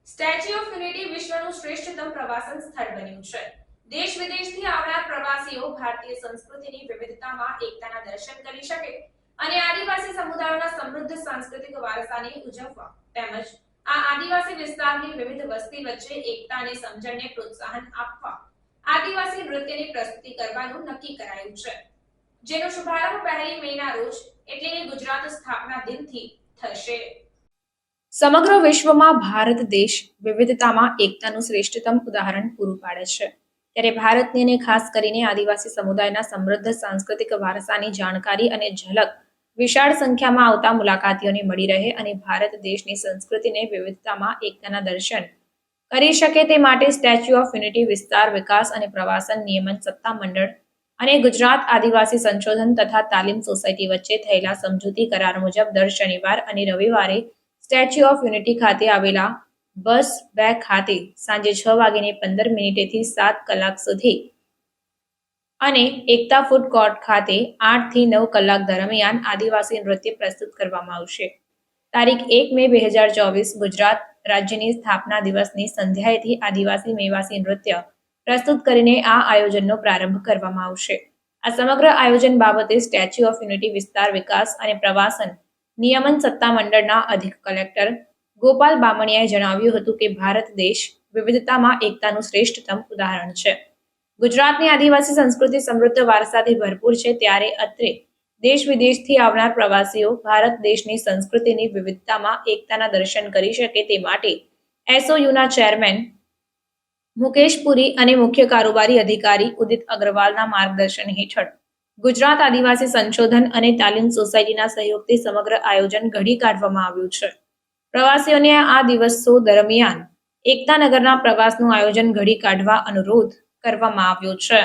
Statue of unity વિશ્વનું શ્રેષ્ઠતમ પ્રવાસન સ્થળ બન્યું છે. દેશ વિદેશથી આવનાર પ્રવાસીઓ ભારતીય સંસ્કૃતિની વિવિધતામાં એકતાના દર્શન કરી શકે અને આદિવાસી સમુદાયોના સમૃદ્ધ સાંસ્કૃતિક વારસાને ઉજવવા તેમજ આ આદિવાસી વિસ્તારની વિવિધ વસ્તી વચ્ચે એકતા અને સમજણને પ્રોત્સાહન આપવા આદિવાસી નૃત્યની પ્રસ્તુતિ કરવાનું નક્કી કરાયું છે, જેનો શુભારંભ 1 મેના રોજ એટલે કે ગુજરાત સ્થાપના દિનથી થશે. સમગ્ર વિશ્વમાં ભારત દેશ વિવિધતામાં એકતાનું શ્રેષ્ઠતમ ઉદાહરણ પૂરું પાડે છે, ત્યારે ભારતની અને ખાસ કરીને આદિવાસી સમુદાયના સમૃદ્ધ સાંસ્કૃતિક વારસાની જાણકારી અને ઝલક વિશાળ સંખ્યામાં આવતા મુલાકાતીઓને મળી રહે અને ભારત દેશની સંસ્કૃતિને વિવિધતામાં એકતાના દર્શન કરી શકે તે માટે સ્ટેચ્યુ ઓફ યુનિટી વિસ્તાર વિકાસ અને પ્રવાસન નિયમન સત્તા મંડળ અને ગુજરાત આદિવાસી સંશોધન તથા તાલીમ સોસાયટી વચ્ચે થયેલા સમજૂતી કરાર મુજબ દર શનિવાર અને રવિવારે સ્ટેચ્યુ ઓફ યુનિટી ખાતે આવેલા બસ 2 ખાતે સાંજે 6:15 થી 7 કલાક સુધી અને એકતા ફૂડ કોર્ટ ખાતે 8 થી 9 કલાક દરમિયાન આદિવાસી નૃત્ય પ્રસ્તુત કરવામાં આવશે. તારીખ 1 મે 2024 ગુજરાત રાજ્યની સ્થાપના દિવસની સંધ્યાએથી આદિવાસી મેવાસી નૃત્ય પ્રસ્તુત કરીને આ આયોજનનો પ્રારંભ કરવામાં આવશે. આ સમગ્ર આયોજન બાબતે સ્ટેચ્યુ ઓફ યુનિટી વિસ્તાર વિકાસ અને પ્રવાસન નિયમન સત્તા મંડળના અધિક કલેક્ટર ગોપાલ બામણિયાએ જણાવ્યું હતું કે ભારત દેશ વિવિધતામાં એકતાનું શ્રેષ્ઠતમ ઉદાહરણ છે. ગુજરાતની આદિવાસી સંસ્કૃતિ સમૃદ્ધ વારસાથી ભરપૂર છે, ત્યારે અત્રે દેશ વિદેશથી આવનાર પ્રવાસીઓ ભારત દેશની સંસ્કૃતિની વિવિધતામાં એકતાના દર્શન કરી શકે તે માટે એસઓયુના ચેરમેન મુકેશ પુરી અને મુખ્ય કારોબારી અધિકારી ઉદિત અગ્રવાલના માર્ગદર્શન હેઠળ ગુજરાત આદિવાસી સંશોધન અને તાલીમ સોસાયટીના સહયોગથી સમગ્ર આયોજન ઘડી કાઢવામાં આવ્યું છે. પ્રવાસીઓને આ દિવસો દરમિયાન એકતાનગરના પ્રવાસનું આયોજન ઘડી કાઢવા અનુરોધ કરવામાં આવ્યો છે.